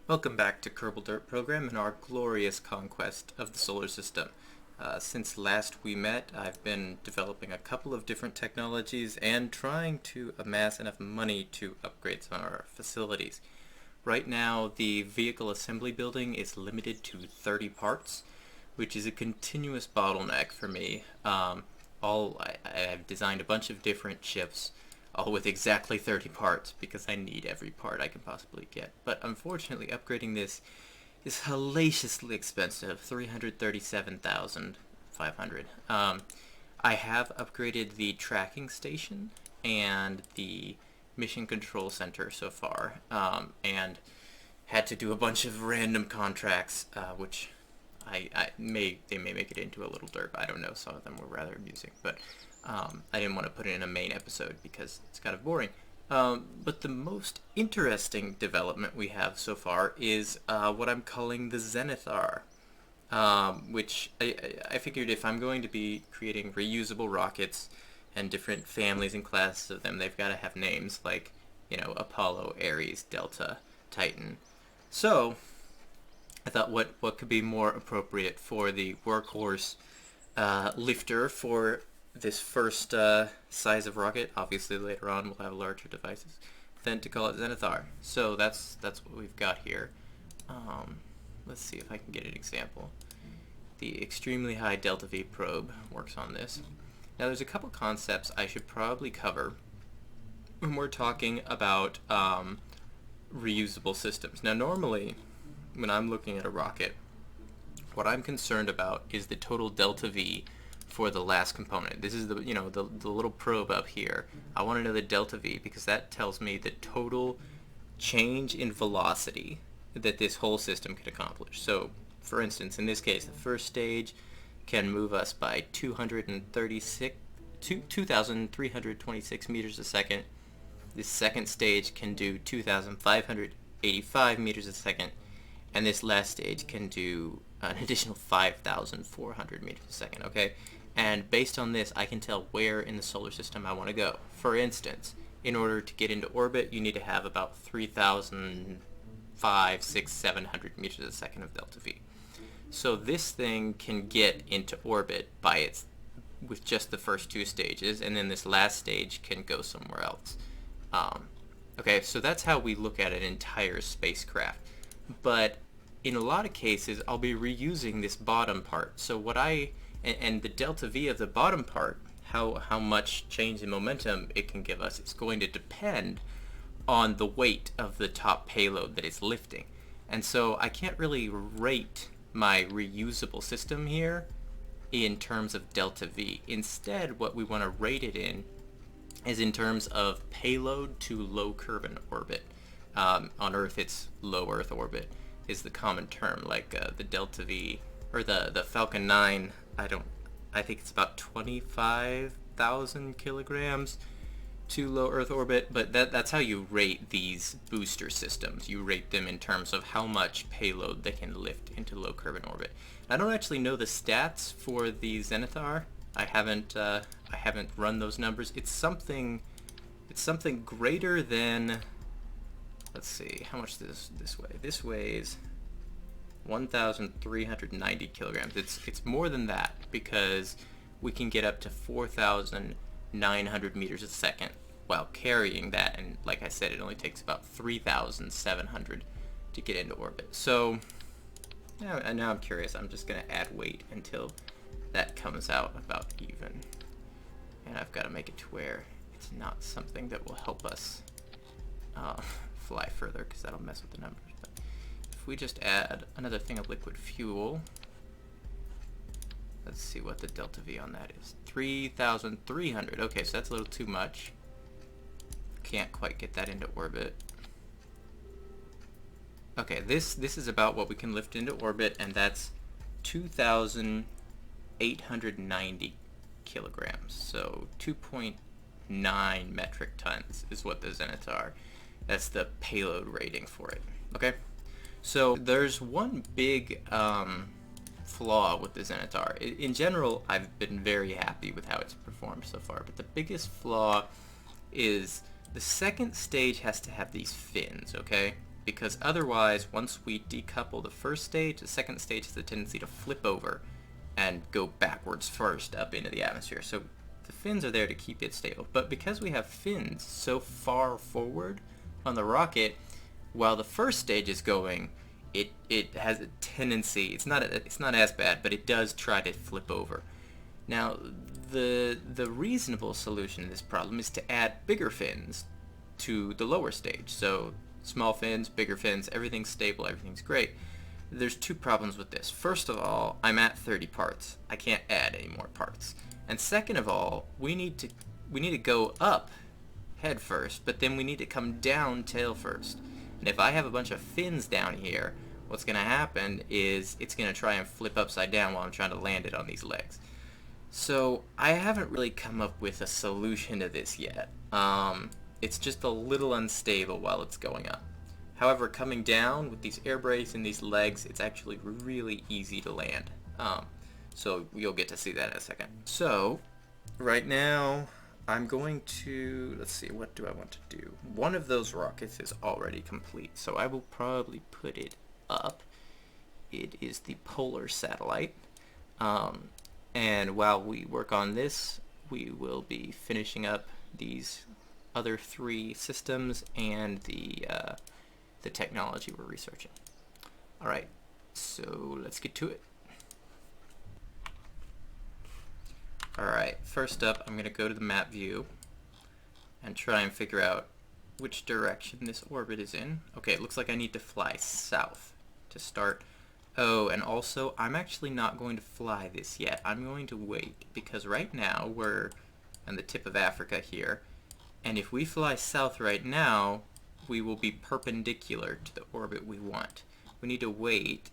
Welcome back to Kerbal Derp program and our glorious conquest of the solar system. Since last we met, I've been developing a couple of different technologies and trying to amass enough money to upgrade some of our facilities. Right now, the vehicle assembly building is limited to 30 parts, which is a continuous bottleneck for me. I've designed a bunch of different ships, all with exactly 30 parts, because I need every part I can possibly get. But unfortunately, upgrading this is hellaciously expensive, 337,500. I have upgraded the tracking station and the mission control center so far, and had to do a bunch of random contracts, which they may make it into a little derp. I don't know. Some of them were rather amusing, but I didn't want to put it in a main episode because it's kind of boring. But the most interesting development we have so far is what I'm calling the Zenithar, which I figured if I'm going to be creating reusable rockets and different families and classes of them, they've got to have names like, Apollo, Ares, Delta, Titan. So I thought what could be more appropriate for the workhorse lifter for this first size of rocket. Obviously later on we'll have larger devices, than to call it Zenithar. So that's what we've got here. Let's see if I can get an example. The extremely high delta V probe works on this. Now there's a couple concepts I should probably cover when we're talking about reusable systems. Now normally when I'm looking at a rocket, what I'm concerned about is the total delta V for the last component. This is the little probe up here. I want to know the delta V because that tells me the total change in velocity that this whole system can accomplish. So, for instance, in this case, the first stage can move us by 2,326 meters a second. The second stage can do 2,585 meters a second, and this last stage can do an additional 5,400 meters a second, okay? And based on this, I can tell where in the solar system I want to go. For instance, in order to get into orbit, you need to have about 3,500, 600, 700 meters a second of delta V. So this thing can get into orbit with just the first two stages, and then this last stage can go somewhere else. Okay, so that's how we look at an entire spacecraft. But in a lot of cases, I'll be reusing this bottom part. So and the delta V of the bottom part, how much change in momentum it can give us, it's going to depend on the weight of the top payload that it's lifting. And so I can't really rate my reusable system here in terms of delta V. Instead, what we want to rate it in is in terms of payload to low Kerbal orbit. On Earth, it's low Earth orbit is the common term, like the delta V, or the Falcon 9, I think it's about 25,000 kilograms to low Earth orbit, but that's how you rate these booster systems. You rate them in terms of how much payload they can lift into low Kerbal orbit. I don't actually know the stats for the Zenithar. I haven't run those numbers. It's something greater than, let's see, how much this weigh? This weighs 1,390 kilograms. It's more than that because we can get up to 4,900 meters a second while carrying that, and like I said, it only takes about 3,700 to get into orbit. So now I'm curious. I'm just going to add weight until that comes out about even, and I've got to make it to where it's not something that will help us fly further, because that'll mess with the numbers. But if we just add another thing of liquid fuel, let's see what the delta V on that is. 3,300. Okay, so that's a little too much. Can't quite get that into orbit. Okay, this is about what we can lift into orbit, and that's 2,890 kilograms. So 2.9 metric tons is what the Zenithar. That's the payload rating for it. Okay, so there's one big flaw with the Zenithar. In general, I've been very happy with how it's performed so far, but the biggest flaw is the second stage has to have these fins, okay? because otherwise, once we decouple the first stage, the second stage has a tendency to flip over and go backwards first up into the atmosphere. So the fins are there to keep it stable. But because we have fins so far forward on the rocket, while the first stage is going, it has a tendency, it's not as bad, but it does try to flip over. Now, the reasonable solution to this problem is to add bigger fins to the lower stage. So small fins, bigger fins, everything's stable, everything's great. There's two problems with this. First of all, I'm at 30 parts. I can't add any more parts. And second of all, we need to go up head first, but then we need to come down tail first. And if I have a bunch of fins down here, what's going to happen is it's going to try and flip upside down while I'm trying to land it on these legs. So I haven't really come up with a solution to this yet. It's just a little unstable while it's going up. However, coming down with these air brakes and these legs, it's actually really easy to land. So you'll get to see that in a second. So right now I'm going to, let's see, what do I want to do? One of those rockets is already complete, so I will probably put it up. It is the polar satellite. And while we work on this, we will be finishing up these other 3 systems and the technology we're researching. Alright, so let's get to it. Alright, first up I'm going to go to the map view and try and figure out which direction this orbit is in. Okay, it looks like I need to fly south to start. Oh, and also I'm actually not going to fly this yet. I'm going to wait, because right now we're on the tip of Africa here, and if we fly south right now, we will be perpendicular to the orbit we want. We need to wait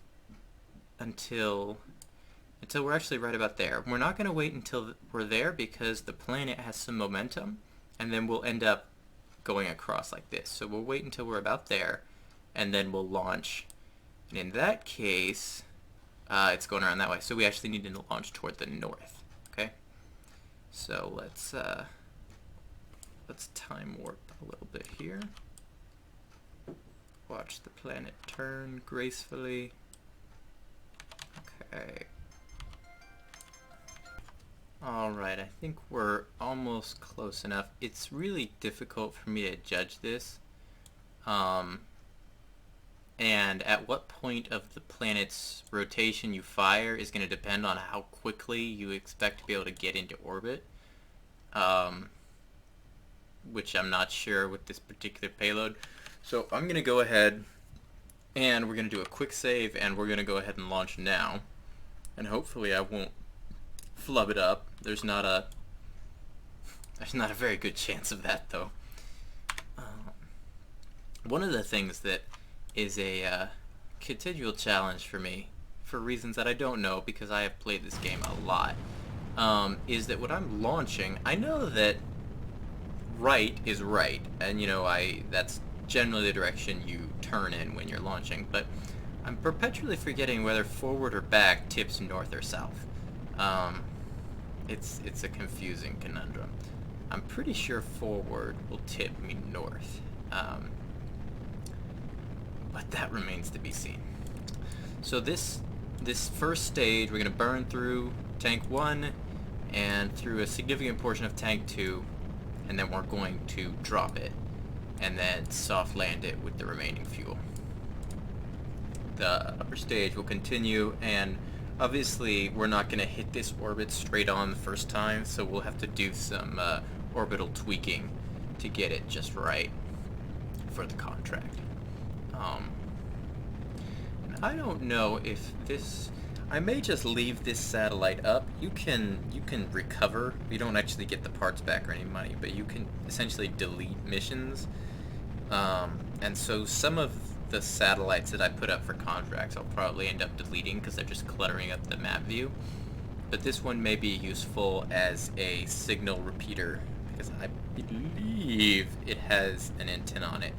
until we're actually right about there. We're not going to wait until we're there because the planet has some momentum, and then we'll end up going across like this. So we'll wait until we're about there, and then we'll launch. And in that case, it's going around that way. So we actually need to launch toward the north. Okay. So let's time warp a little bit here. Watch the planet turn gracefully. Okay. Alright, I think we're almost close enough. It's really difficult for me to judge this. And at what point of the planet's rotation you fire is going to depend on how quickly you expect to be able to get into orbit. Which I'm not sure with this particular payload. So I'm going to go ahead and we're going to do a quick save, and we're going to go ahead and launch now. And hopefully I won't flub it up. There's not a very good chance of that, though. One of the things that is a continual challenge for me, for reasons that I don't know because I have played this game a lot, is that when I'm launching, I know that right is right, and you know, that's generally the direction you turn in when you're launching, but I'm perpetually forgetting whether forward or back tips north or south. It's a confusing conundrum. I'm pretty sure forward will tip me north, but that remains to be seen. So this first stage, we're going to burn through tank 1 and through a significant portion of tank 2, and then we're going to drop it and then soft land it with the remaining fuel. The upper stage will continue, and obviously we're not going to hit this orbit straight on the first time, so we'll have to do some orbital tweaking to get it just right for the contract. And I don't know if this... I may just leave this satellite up. You can recover. You don't actually get the parts back or any money, but you can essentially delete missions. And so some of the satellites that I put up for contracts I'll probably end up deleting because they're just cluttering up the map view. But this one may be useful as a signal repeater because I believe it has an antenna on it.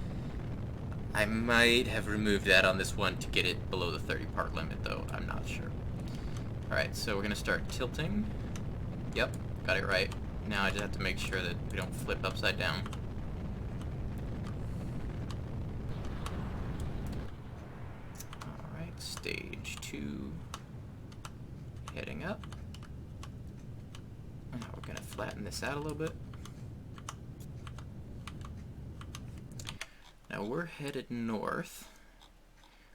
I might have removed that on this one to get it below the 30 part limit, though. I'm not sure. Alright, so we're going to start tilting. Yep, got it right. Now I just have to make sure that we don't flip upside down. stage 2 heading up. And now we're going to flatten this out a little bit. Now we're headed north,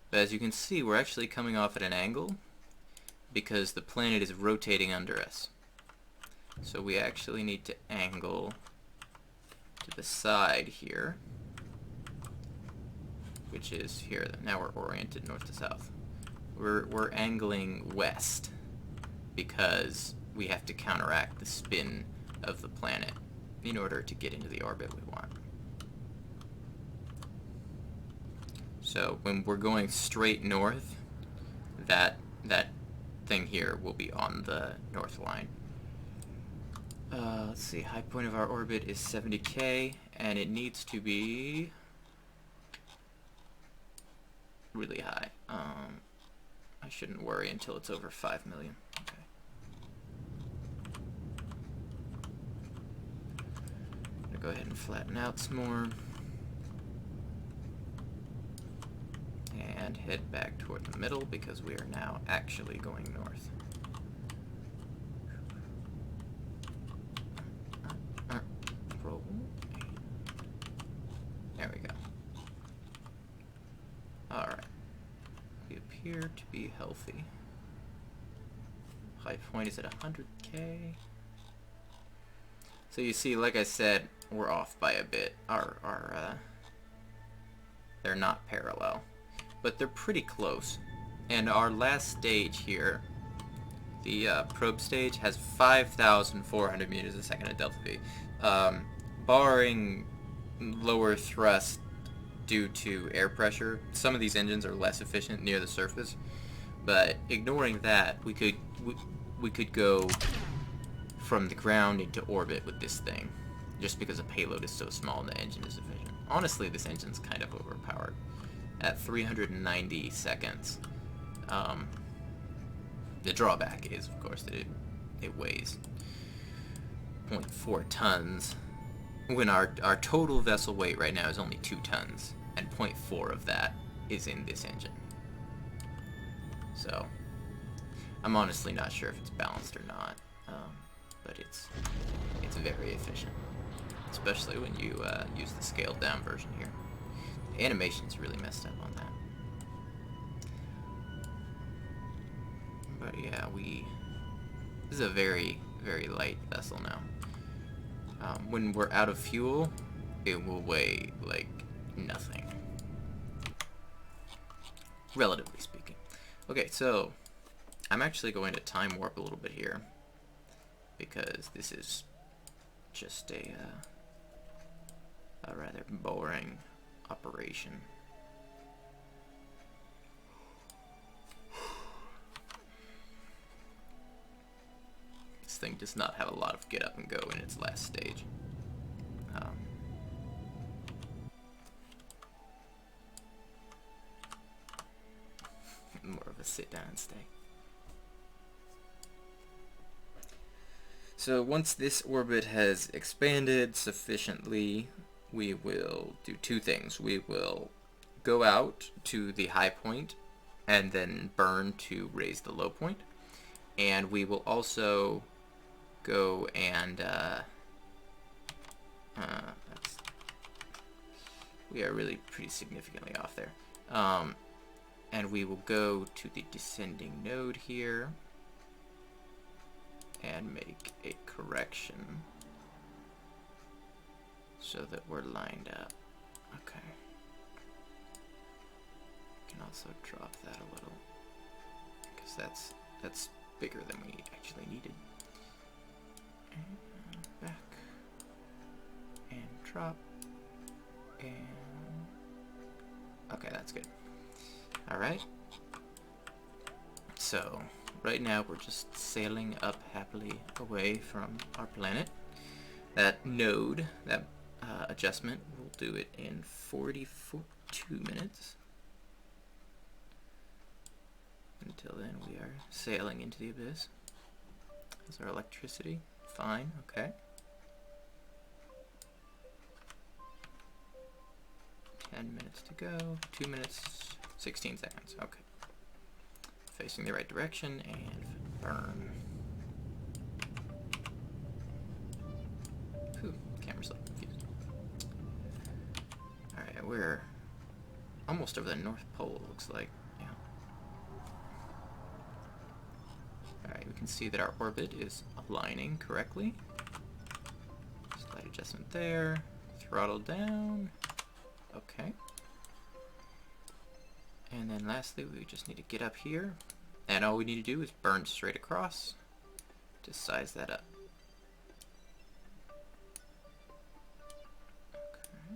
but as you can see, we're actually coming off at an angle because the planet is rotating under us. So we actually need to angle to the side here, which is here. Now we're oriented north to south. We're angling west because we have to counteract the spin of the planet in order to get into the orbit we want. So when we're going straight north, that thing here will be on the north line. Let's see, high point of our orbit is 70K, and it needs to be really high. I shouldn't worry until it's over 5 million. Okay. I'm gonna go ahead and flatten out some more. And head back toward the middle because we are now actually going north. Roll. There we go. Alright. We appear to be healthy. High point is at 100K. So you see, like I said, we're off by a bit. They're not parallel, but they're pretty close. And our last stage here, the probe stage, has 5,400 meters a second at delta V. Barring lower thrust due to air pressure, some of these engines are less efficient near the surface. But ignoring that, we could go from the ground into orbit with this thing, just because the payload is so small and the engine is efficient. Honestly, this engine's kind of overpowered. At 390 seconds. The drawback is, of course, that it weighs 0.4 tons, when our total vessel weight right now is only 2 tons, and 0.4 of that is in this engine. So, I'm honestly not sure if it's balanced or not, but it's very efficient, especially when you use the scaled down version here. The animation's really messed up on that. But yeah, this is a very, very light vessel now. When we're out of fuel, it will weigh like nothing, relatively speaking. Okay, so I'm actually going to time warp a little bit here because this is just a rather boring operation. This thing does not have a lot of get up and go in its last stage. More of a sit down and stay. So once this orbit has expanded sufficiently, we will do two things. We will go out to the high point and then burn to raise the low point. And we will also go and we are really pretty significantly off there. And we will go to the descending node here and make a correction so that we're lined up. Okay. Can also drop that a little because that's bigger than we actually needed. And back and drop and okay, that's good. All right. So right now we're just sailing up happily away from our planet. That node, that adjustment, we'll do it in 42 minutes. Until then, we are sailing into the abyss. Is our electricity? Fine, okay. 10 minutes to go, 2 minutes, 16 seconds, okay. facing the right direction, and burn. Whew, camera's a little confused. Alright, we're almost over the North Pole, looks like. Yeah. Alright, we can see that our orbit is aligning correctly. Slight adjustment there. Throttle down. Okay. And then lastly, we just need to get up here. And all we need to do is burn straight across to size that up. Okay.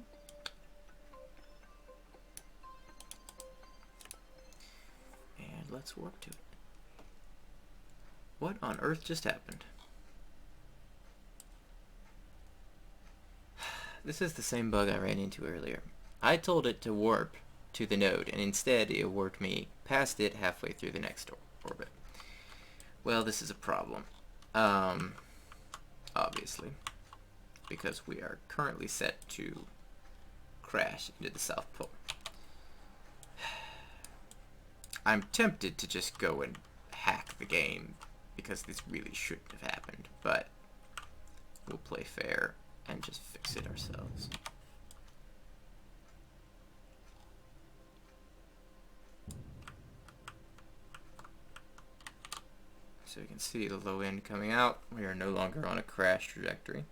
And let's warp to it. What on earth just happened? This is the same bug I ran into earlier. I told it to warp to the node, and instead it warped me past it halfway through the next orbit. Well, this is a problem. Obviously. Because we are currently set to crash into the South Pole. I'm tempted to just go and hack the game, because this really shouldn't have happened, but we'll play fair and just fix it ourselves. So you can see the low end coming out. We are no longer on a crash trajectory.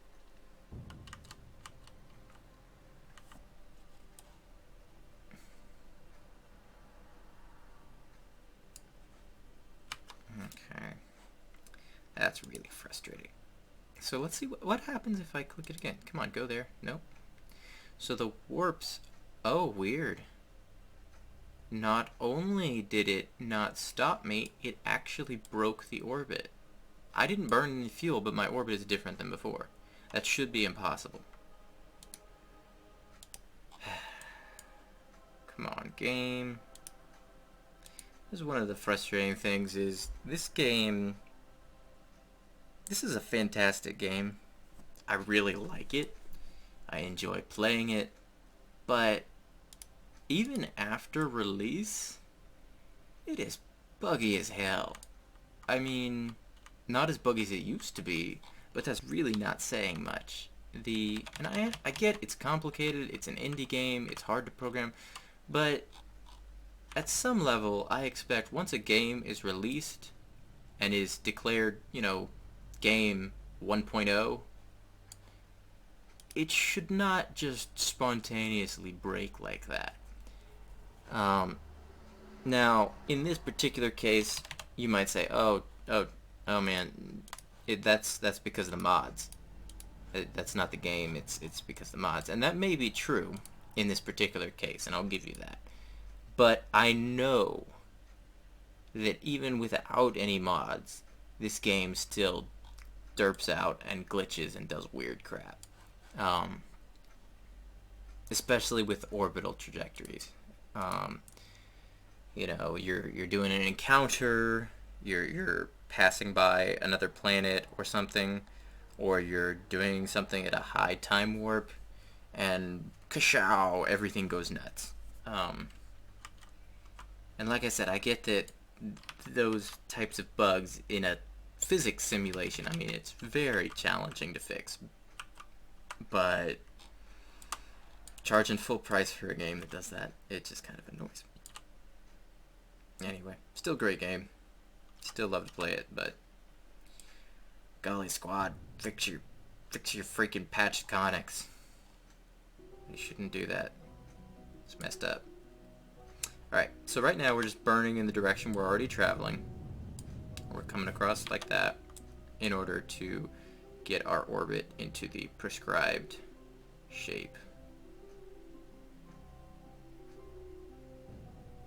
Okay. That's really frustrating. So let's see what happens if I click it again. Come on, go there. Nope. So the warps... Oh, weird. Not only did it not stop me, it actually broke the orbit. I didn't burn any fuel, but my orbit is different than before. That should be impossible. Come on, game. This is one of the frustrating things is this game... This is a fantastic game. I really like it. I enjoy playing it. But even after release, it is buggy as hell. I mean, not as buggy as it used to be, but that's really not saying much. And I get it's complicated, it's an indie game, it's hard to program, but at some level, I expect once a game is released and is declared, you know, game 1.0, it should not just spontaneously break like that. Now, in this particular case, you might say, oh man, that's because of the mods. That's not the game, it's because of the mods. And that may be true in this particular case, and I'll give you that. But I know that even without any mods, this game still derps out and glitches and does weird crap. Especially with orbital trajectories. You know, you're doing an encounter, you're passing by another planet or something, or you're doing something at a high time warp, and kashow, everything goes nuts. And like I said, I get that those types of bugs in a physics simulation, I mean, it's very challenging to fix. But charging full price for a game that does that, it just kind of annoys me. Anyway, still a great game. Still love to play it, but golly squad, fix your freaking patched conics. You shouldn't do that. It's messed up. Alright, so right now we're just burning in the direction we're already traveling. We're coming across like that in order to get our orbit into the prescribed shape.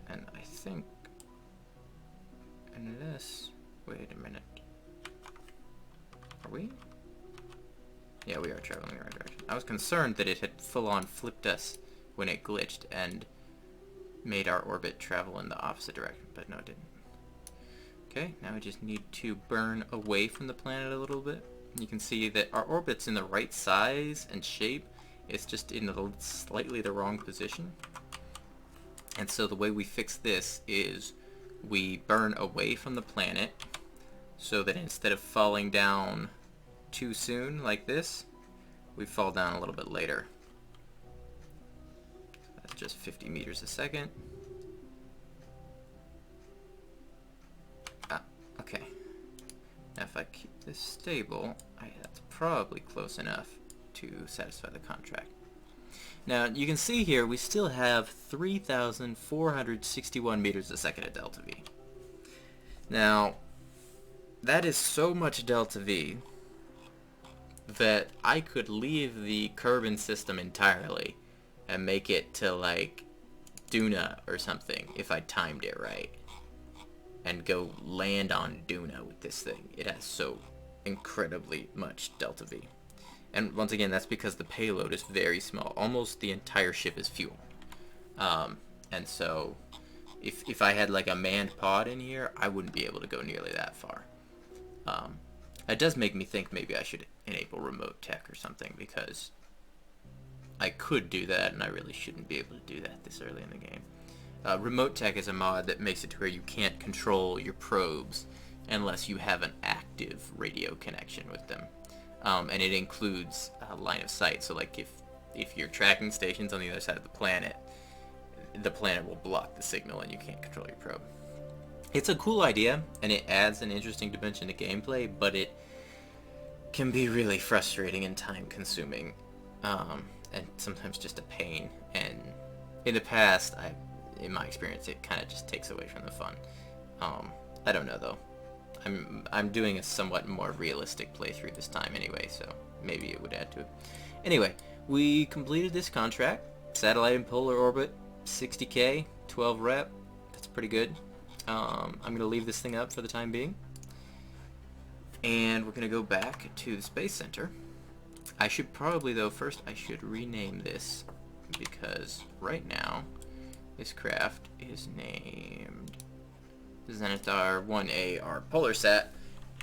And I think unless... Wait a minute. Are we? Yeah, we are traveling in the right direction. I was concerned that it had full-on flipped us when it glitched and made our orbit travel in the opposite direction, but no, it didn't. Okay, now we just need to burn away from the planet a little bit. You can see that our orbit's in the right size and shape. It's just in slightly the wrong position. And so the way we fix this is we burn away from the planet so that instead of falling down too soon like this, we fall down a little bit later. That's just 50 meters a second. Ah, okay. Now if I keep this stable, that's probably close enough to satisfy the contract. Now you can see here we still have 3,461 meters a second at delta V. Now that is so much delta V that I could leave the Kerbal system entirely and make it to like Duna or something if I timed it right, and go land on Duna with this thing. It has so incredibly much delta V. And once again, that's because the payload is very small. Almost the entire ship is fuel. And so if I had like a manned pod in here, I wouldn't be able to go nearly that far. It does make me think maybe I should enable remote tech or something, because I could do that and I really shouldn't be able to do that this early in the game. Remote tech is a mod that makes it to where you can't control your probes unless you have an active radio connection with them. And it includes line of sight. So like if your tracking station's on the other side of the planet will block the signal and you can't control your probe. It's a cool idea, and it adds an interesting dimension to gameplay, but it can be really frustrating and time-consuming, and sometimes just a pain. And in the past, in my experience, it kind of just takes away from the fun. I don't know though. I'm doing a somewhat more realistic playthrough this time anyway, so maybe it would add to it. Anyway, we completed this contract. Satellite in polar orbit, 60K, 12 rep. That's pretty good. I'm going to leave this thing up for the time being. And we're going to go back to the Space Center. I should probably, though, first I should rename this, because right now this craft is named Zenithar 1A, our polar sat,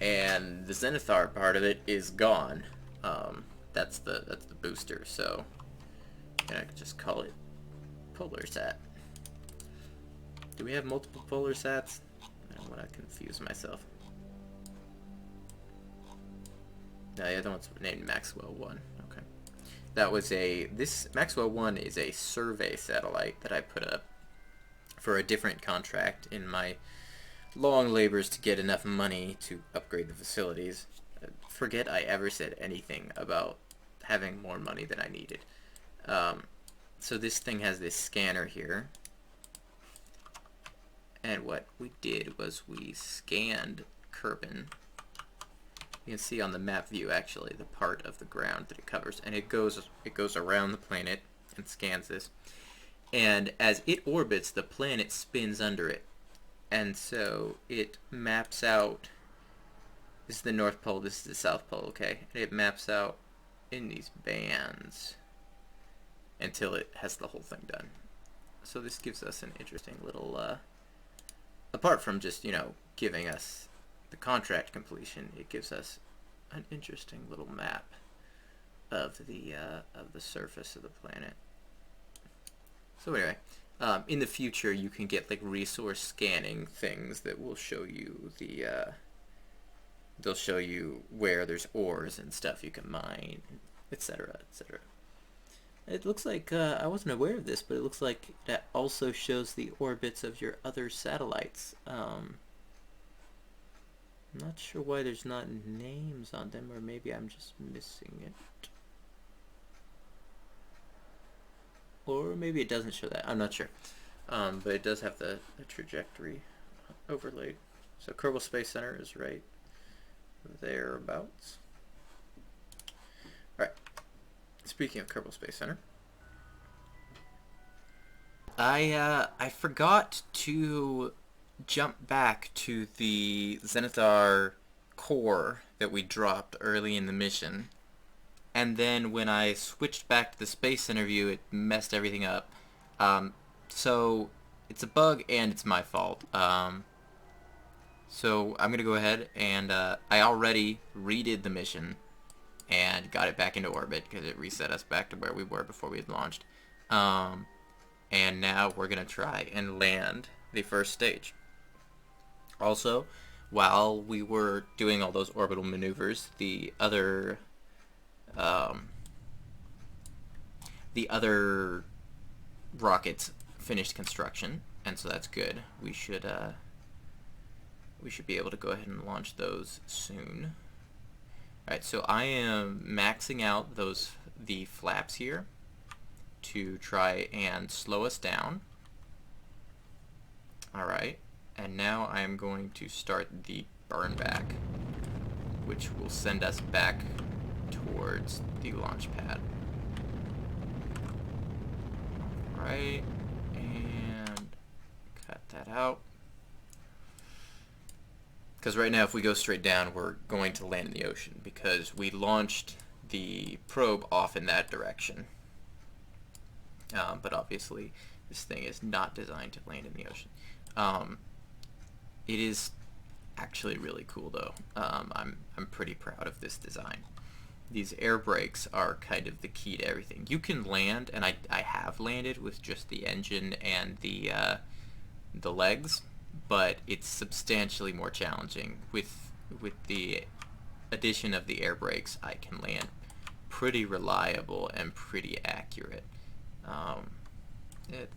and the Zenithar part of it is gone. That's the booster, so I could just call it polar sat. Do we have multiple polar sats? I don't want to confuse myself. No, the other one's named Maxwell 1. Okay. That was this Maxwell 1 is a survey satellite that I put up for a different contract in my long labors to get enough money to upgrade the facilities. Forget I ever said anything about having more money than I needed. So this thing has this scanner here. And what we did was we scanned Kerbal. You can see on the map view actually the part of the ground that it covers, and it goes around the planet and scans this. And as it orbits, the planet spins under it. And so it maps out, this is the North Pole, this is the South Pole, okay? And it maps out in these bands until it has the whole thing done. So this gives us an interesting little, apart from just, giving us the contract completion, it gives us an interesting little map of the surface of the planet. So anyway, in the future you can get like resource scanning things that will show you they'll show you where there's ores and stuff you can mine, etc., etc. It looks like, I wasn't aware of this, but it looks like that also shows the orbits of your other satellites. I'm not sure why there's not names on them, or maybe I'm just missing it. Or maybe it doesn't show that. I'm not sure. But it does have the trajectory overlaid. So Kerbal Space Center is right thereabouts. Alright. Speaking of Kerbal Space Center, I forgot to jump back to the Zenithar core that we dropped early in the mission. And then when I switched back to the Space Center view, it messed everything up. So it's a bug and it's my fault. So I'm going to go ahead and I already redid the mission and got it back into orbit because it reset us back to where we were before we had launched. And now we're going to try and land the first stage. Also, while we were doing all those orbital maneuvers, um, the other rockets finished construction, and so that's good. We should be able to go ahead and launch those soon. Alright, so I am maxing out the flaps here to try and slow us down. Alright, and now I am going to start the burn back, which will send us back towards the launch pad. Alright, and cut that out. Because right now if we go straight down, we're going to land in the ocean because we launched the probe off in that direction. But obviously this thing is not designed to land in the ocean. It is actually really cool though. I'm pretty proud of this design. These air brakes are kind of the key to everything. You can land, and I have landed with just the engine and the legs, but it's substantially more challenging. With the addition of the air brakes, I can land pretty reliable and pretty accurate.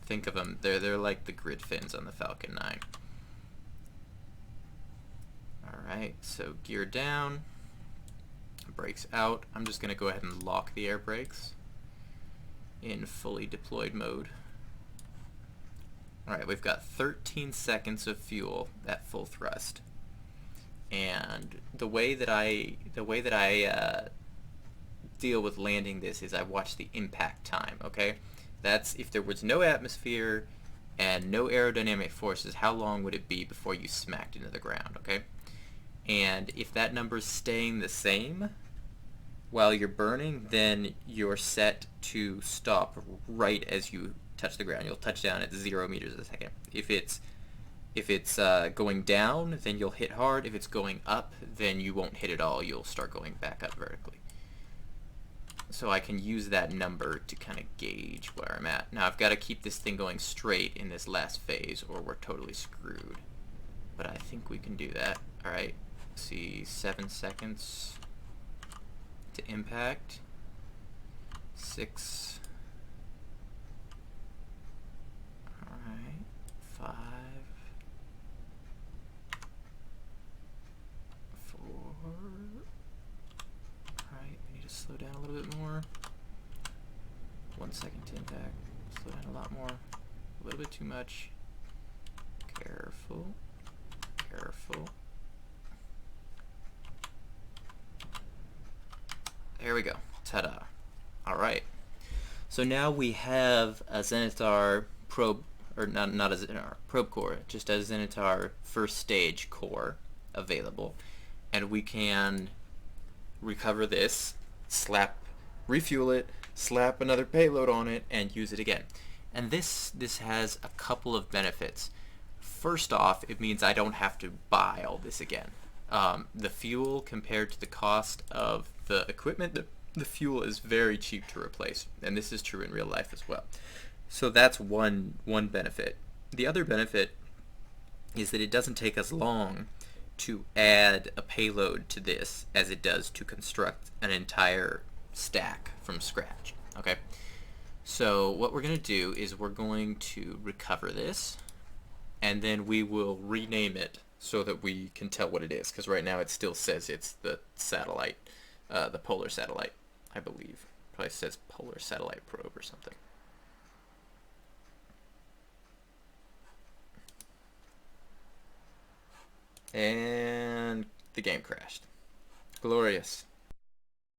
Think of them, they're like the grid fins on the Falcon 9. Alright, so gear down, brakes out. I'm just going to go ahead and lock the air brakes in fully deployed mode. Alright, we've got 13 seconds of fuel at full thrust. And the way that I deal with landing this is I watch the impact time, okay? That's if there was no atmosphere and no aerodynamic forces, how long would it be before you smacked into the ground, okay? And if that number's staying the same while you're burning, then you're set to stop right as you touch the ground. You'll touch down at 0 meters a second. If it's going down, then you'll hit hard. If it's going up, then you won't hit at all. You'll start going back up vertically. So I can use that number to kind of gauge where I'm at. Now I've got to keep this thing going straight in this last phase or we're totally screwed. But I think we can do that. Alright, see, 7 seconds to impact. 6. Alright, 5. 4. Alright, we need to slow down a little bit more. 1 second to impact. Slow down a lot more. A little bit too much. Careful. Careful. There we go. Ta-da. Alright. So now we have a Zenithar probe, or not a Zenithar probe core, just a Zenithar first stage core available. And we can recover this, refuel it, slap another payload on it, and use it again. And this has a couple of benefits. First off, it means I don't have to buy all this again. The fuel compared to the cost of the equipment, the fuel is very cheap to replace, and this is true in real life as well. So that's one benefit. The other benefit is that it doesn't take as long to add a payload to this as it does to construct an entire stack from scratch. Okay, so what we're going to do is we're going to recover this, and then we will rename it so that we can tell what it is, because right now it still says it's the satellite, the polar satellite, I believe. Probably says polar satellite probe or something. And the game crashed. Glorious.